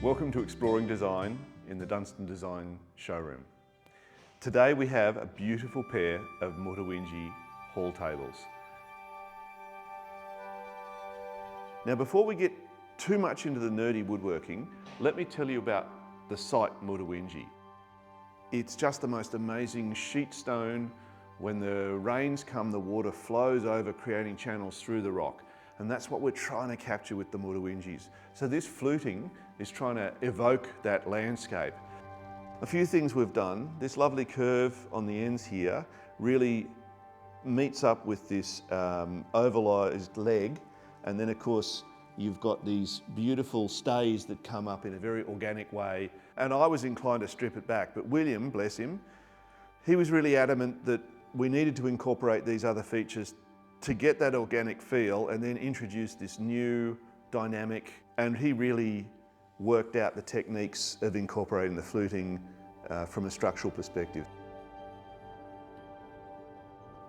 Welcome to Exploring Design in the Dunstone Design showroom. Today we have a beautiful pair of Mutawintji hall tables. Now before we get too much into the nerdy woodworking, let me tell you about the site Mutawintji. It's just the most amazing sheet stone. When the rains come, the water flows over, creating channels through the rock. And that's what we're trying to capture with the Mutawintjis. So this fluting is trying to evoke that landscape. A few things we've done. This lovely curve on the ends here really meets up with this ovalized leg. And then of course, you've got these beautiful stays that come up in a very organic way. And I was inclined to strip it back, but William, bless him, he was really adamant that we needed to incorporate these other features to get that organic feel and then introduce this new dynamic. And he really worked out the techniques of incorporating the fluting from a structural perspective.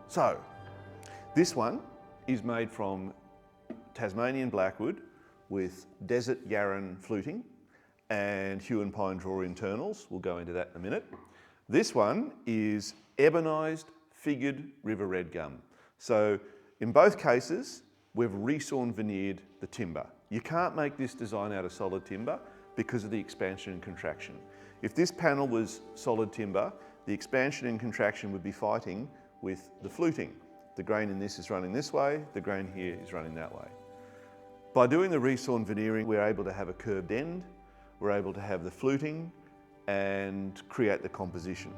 So, this one is made from Tasmanian blackwood with desert yarn fluting and hue and pine draw internals. We'll go into that in a minute. This one is ebonized figured river red gum. So in both cases, we've resawn veneered the timber. You can't make this design out of solid timber because of the expansion and contraction. If this panel was solid timber, the expansion and contraction would be fighting with the fluting. The grain in this is running this way, the grain here is running that way. By doing the resawn veneering, we're able to have a curved end, we're able to have the fluting and create the composition.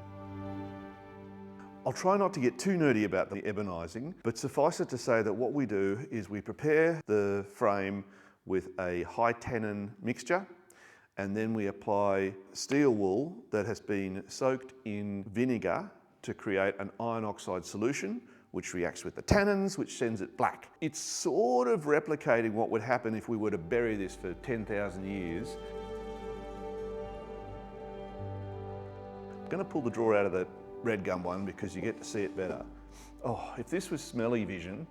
I'll try not to get too nerdy about the ebonizing, but suffice it to say that what we do is we prepare the frame with a high tannin mixture, and then we apply steel wool that has been soaked in vinegar to create an iron oxide solution, which reacts with the tannins, which sends it black. It's sort of replicating what would happen if we were to bury this for 10,000 years. I'm going to pull the drawer out of the red gum one because you get to see it better. Oh, if this was smelly vision,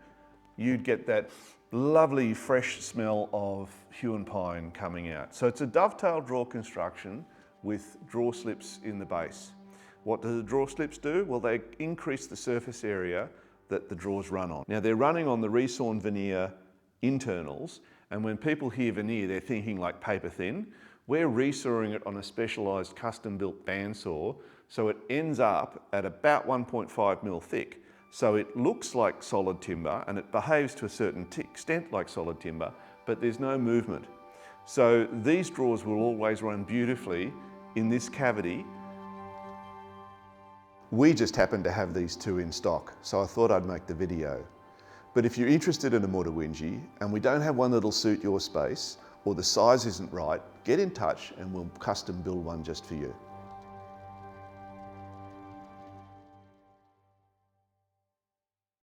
you'd get that lovely fresh smell of hue and pine coming out. So it's a dovetail drawer construction with drawer slips in the base. What do the drawer slips do? Well, they increase the surface area that the drawers run on. Now they're running on the resawn veneer internals, and when people hear veneer, they're thinking like paper thin. We're resawing it on a specialised custom-built bandsaw, so it ends up at about 1.5 mil thick. So it looks like solid timber and it behaves to a certain extent like solid timber, but there's no movement. So these drawers will always run beautifully in this cavity. We just happen to have these two in stock, so I thought I'd make the video. But if you're interested in a Mutawintji and we don't have one that'll suit your space, or the size isn't right, get in touch and we'll custom build one just for you.